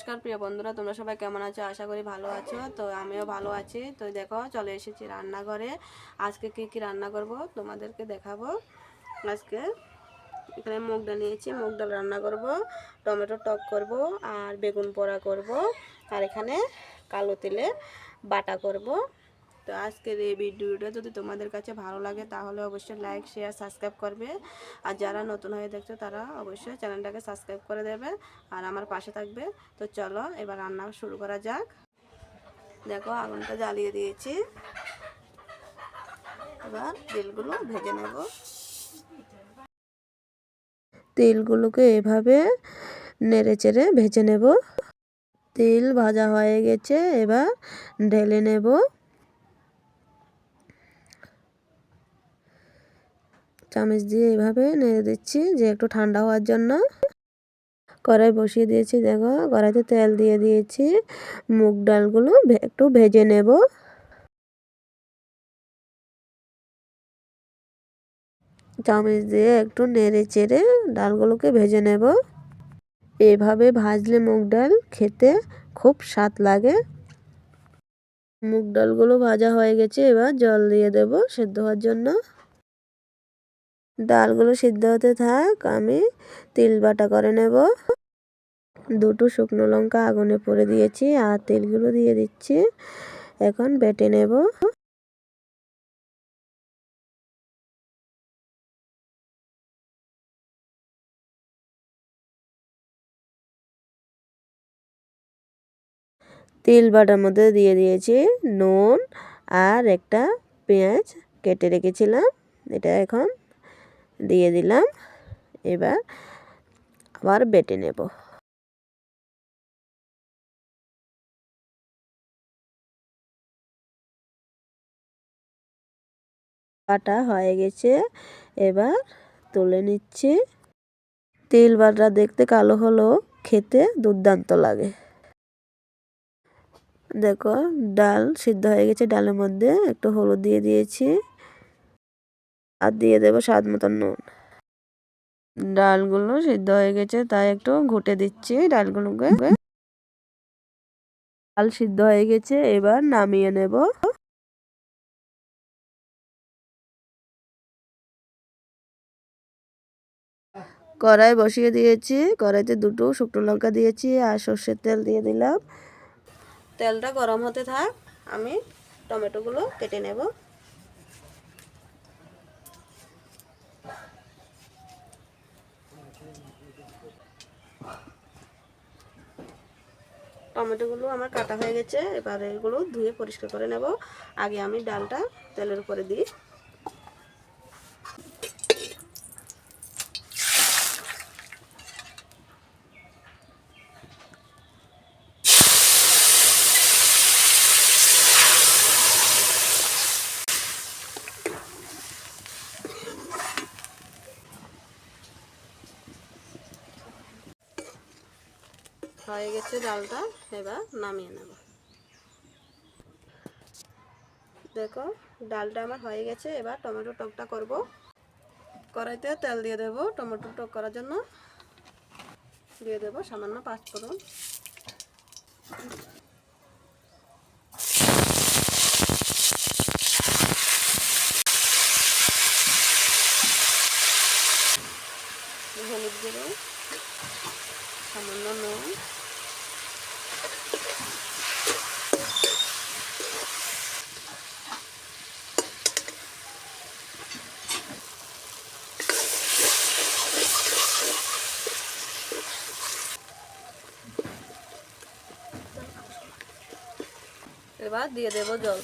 নমস্কার প্রিয় বন্ধুরা, তোমরা সবাই কেমন আছো? আশা করি ভালো আছো। তো আমিও ভালো আছি। তো দেখো, চলে এসেছি রান্নাঘরে। আজকে কি রান্না করব তোমাদেরকে দেখাবো। আজকে এখানে মুগ ডাল নিয়েছি, মুগ ডাল রান্না করব, টমেটো টক করব, আর বেগুন পোড়া করব, আর এখানে কালো তেলে বাটা করব। তো আজকের এই ভিডিওটা যদি তোমাদের কাছে ভালো লাগে তাহলে অবশ্যই লাইক শেয়ার সাবস্ক্রাইব করবে, আর যারা নতুন হয়ে দেখছো তারা অবশ্যই চ্যানেলটাকে সাবস্ক্রাইব করে দেবে আর আমার পাশে থাকবে। তো চলো এবার রান্না শুরু করা যাক। দেখো, আগুনটা জ্বালিয়ে দিয়েছি। এবার তেলগুলো ভেজে নেব। তেলগুলোকে এভাবে নেড়ে চেড়ে ভেজে নেব। তেল ভাজা হয়ে গেছে, এবার ঢেলে নেব। চামচ দিয়ে এভাবে নেড়ে দিচ্ছি যে একটু ঠান্ডা হওয়ার জন্য। কড়াই বসিয়ে দিয়েছি। দেখো, কড়াইতে তেল দিয়ে দিয়েছি। মুগ ডালগুলো একটু ভেজে নেব। চামচ দিয়ে একটু নেড়ে চেড়ে ডালগুলোকে ভেজে নেব। এভাবে ভাজলে মুগ ডাল খেতে খুব স্বাদ লাগে। মুগ ডালগুলো ভাজা হয়ে গেছে, এবার জল দিয়ে দেব সেদ্ধ হওয়ার জন্য। ডালগুলো সিদ্ধ হতে থাক, আমি তিল বাটা করে নেব। দুটো শুকনো লঙ্কা আগুনে পুড়ে দিয়েছি আর তেলগুলো দিয়ে দিচ্ছি। এখন বেটে নেব। তিল বাটার মধ্যে দিয়ে দিয়েছি নুন আর একটা পেঁয়াজ কেটে রেখেছিলাম, এটা এখন দিয়ে দিলাম। এবার আবার বেটে নেব। বাটা হয়ে গেছে, এবার তুলে নিচ্ছি। তিল বাটা দেখতে কালো হলেও খেতে দুর্দান্ত লাগে। দেখো, ডাল সিদ্ধ হয়ে গেছে। ডালের মধ্যে একটু হলুদ দিয়ে দিয়েছি আর দিয়ে দেবো স্বাদ মতন নুন। ডালগুলো সিদ্ধ হয়ে গেছে তাই একটু ঘুটে দিচ্ছি ডালগুলোকে। ডাল সিদ্ধ হয়ে গেছে, এবার নামিয়ে নেব। কড়াই বসিয়ে দিয়েছি। কড়াইতে দুটো শুকনো লঙ্কা দিয়েছি আর সর্ষের তেল দিয়ে দিলাম। তেলটা গরম হতে থাক, আমি টমেটোগুলো কেটে নেব। টমেটোগুলো আমার কাটা হয়ে গেছে, এবার এগুলো ধুয়ে পরিষ্কার করে নেব। আগে আমি ডালটা তেলের উপরে দিই। হয়ে গেছে ডালটা, এবার নামিয়ে নেব। দেখো, ডালটা আমার হয়ে গেছে। এবার টমেটো টকটা করব। কড়াইতে তেল দিয়ে দেবো টমেটো টক করার জন্য। দিয়ে দেবো সামান্য পাঁচফোড়ন, হলুদ গুঁড়ো, সামান্য নুন, এবার দিয়ে দেব জল।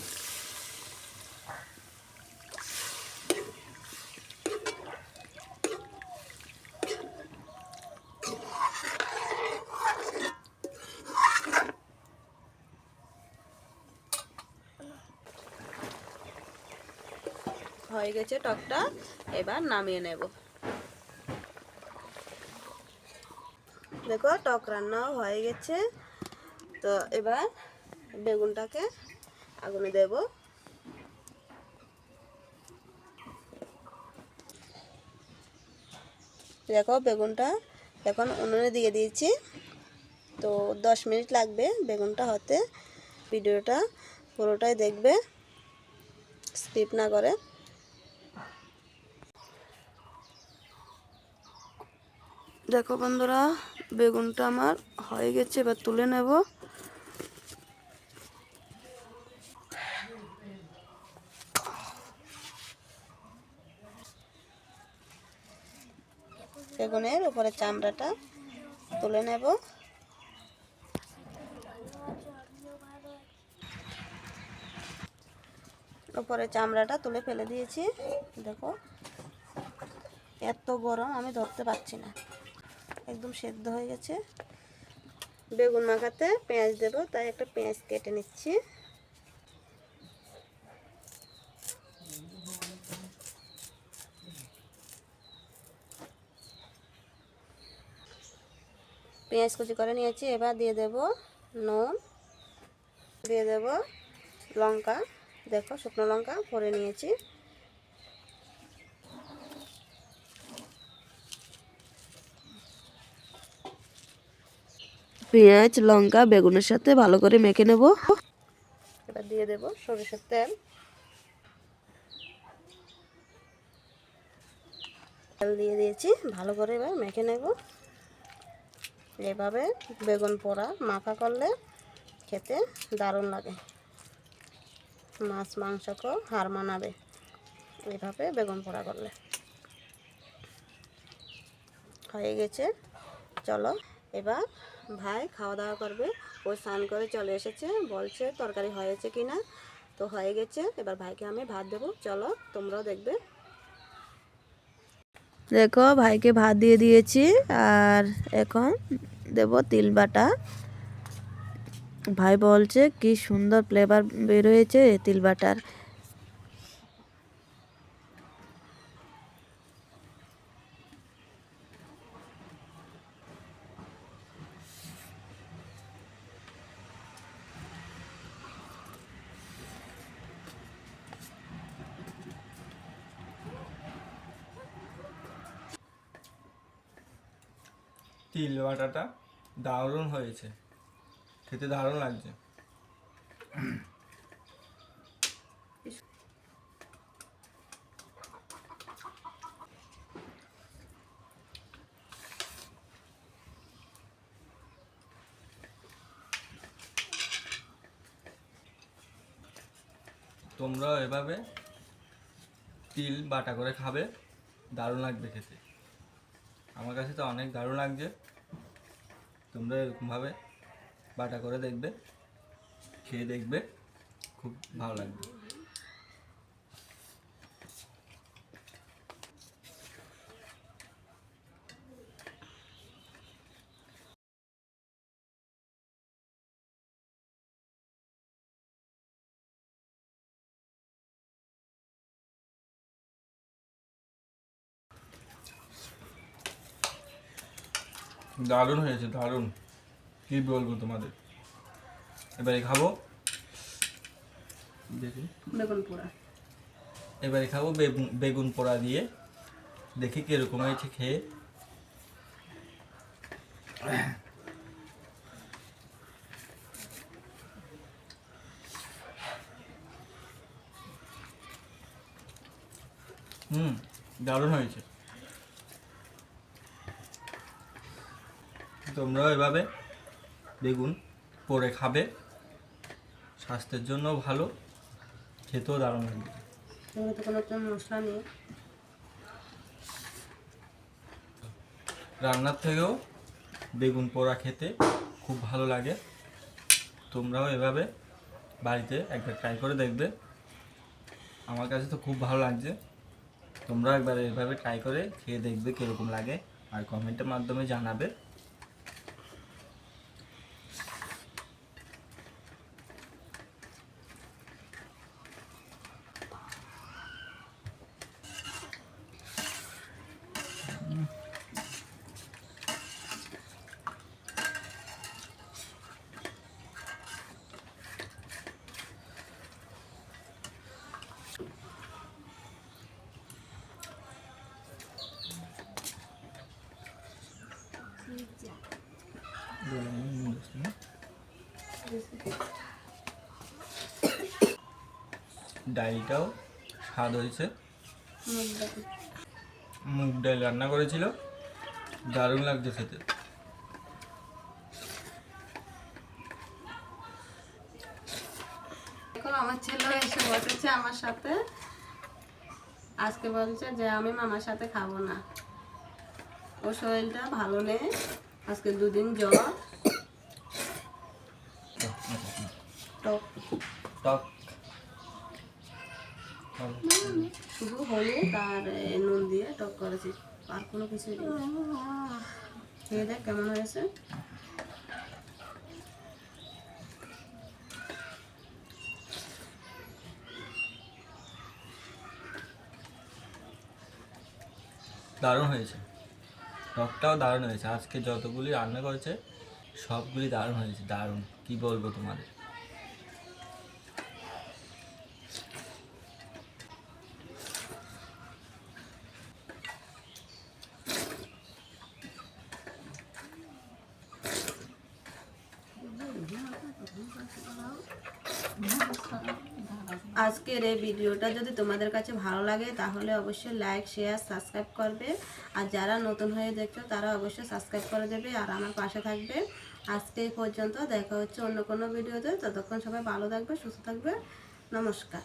হয়ে গেছে টকটা, এবার নামিয়ে নেব। দেখো, টক রান্নাও হয়ে গেছে। তো এবার বেগুনটাকে আগুনে দেব। দেখো, বেগুনটা এখন উনুনে দিয়ে দিয়েছি। তো 10 মিনিট লাগবে বেগুনটা হতে। ভিডিওটা পুরোটাই দেখবে, স্কিপ না করে। দেখো বন্ধুরা, বেগুনটা আমার হয়ে গেছে, এবার তুলে নেব। বেগুনের উপরে চামড়াটা তুলে নেব। উপরে চামড়াটা তুলে ফেলে দিয়েছি। দেখো এত গরম আমি ধরতে পারছি না, একদম সেদ্ধ হয়ে গেছে। বেগুন মাখাতে পেঁয়াজ দেব, তাই একটা পেঁয়াজ কেটে নিচ্ছি। পেঁয়াজ কুচি করে নিয়েছি। এবার দিয়ে দেব নুন, দিয়ে দেব লঙ্কা। দেখো শুকনো লঙ্কা ভরে নিয়েছি। পেঁয়াজ লঙ্কা বেগুনের সাথে ভালো করে মেখে নেব। এবার দিয়ে দেব সরিষার তেল। তেল দিয়ে দিয়েছি, ভালো করে এবার মেখে নেব। এভাবে বেগুন পোড়া মাখা করলে খেতে দারুণ লাগে, মাছ মাংসকেও হার মানাবে এভাবে বেগুন পোড়া করলে। হয়ে গেছে, চলো এবার ভাই খাওয়া দাওয়া করবে। ও স্নান করে চলে এসেছে, বলছে তরকারি হয়েছে কিনা। তো হয়ে গেছে, এবার ভাইকে আমি ভাত দেবো। চলো তোমরাও দেখবে। দেখো ভাইকে ভাত দিয়ে দিয়েছি, আর এখন দেব তিল বাটা। ভাই বলছে কি সুন্দর ফ্লেভার বের হয়েছে তিল বাটার। তিল বাটাটা দারুণ হয়েছে, খেতে দারুণ লাগছে। তোমরাও এভাবে তিল বাটা করে খাবে, দারুণ লাগবে খেতে। আমার কাছে তো অনেক দারুণ লাগছে। তোমরা এরকমভাবে বাটা করে দেখবে, খেয়ে দেখবে, খুব ভালো লাগবে। দারুণ হয়েছে, দারুণ, কি বলবো তোমাদের। এবারে খাবো দেখি বেগুন পোড়া। এবারে খাবো বেগুন পোড়া দিয়ে, দেখি কিরকম হয়েছে খেয়ে। দারুণ হয়েছে। তোমরাও এভাবে বেগুন পোড়ে খাবে, স্বাস্থ্যের জন্য ভালো, খেতেও দারুণ লাগবে। কোনো মশলা নেই, রান্নার থেকেও বেগুন পোড়া খেতে খুব ভালো লাগে। তোমরাও এভাবে বাড়িতে একবার ট্রাই করে দেখবে। আমার কাছে তো খুব ভালো লাগছে। তোমরাও একবার এভাবে ট্রাই করে খেয়ে দেখবে কীরকম লাগে, আর কমেন্টের মাধ্যমে জানাবে। ডালটাও স্বাদ হয়েছে। মুগ ডাল। মুগ ডাল রান্না করেছিল, দারুণ লাগছে খেতে। এখন আমার ছেলে এসে বসেছে আমার সাথে, আজকে বলছে যে আমি মামার সাথে খাবো না, ওর শরীরটা ভালো নেই, আজকে 2 দিন জ্বর, টক টক শুধু হলুদ আর নুন দিয়ে টক করেছি, আর কোনো কিছুই নেই। খেয়ে দেখ কেমন হয়েছে। দারুণ হয়েছে, টকটাও দারুণ হয়েছে। আজকে যতগুলি রান্না করেছে সবগুলি দারুণ হয়েছে, দারুণ, কি বলবো তোমাদের। আজকের এই ভিডিওটা যদি তোমাদের কাছে ভালো লাগে তাহলে অবশ্যই লাইক, শেয়ার, সাবস্ক্রাইব করবে। আর যারা নতুন হয়ে দেখছো তারা অবশ্যই সাবস্ক্রাইব করে দেবে আর আমার পাশে থাকবে। আজকে এই পর্যন্ত, দেখা হচ্ছে অন্য কোনো ভিডিওতে। ততক্ষণ সবাই ভালো থাকবে, সুস্থ থাকবে। নমস্কার।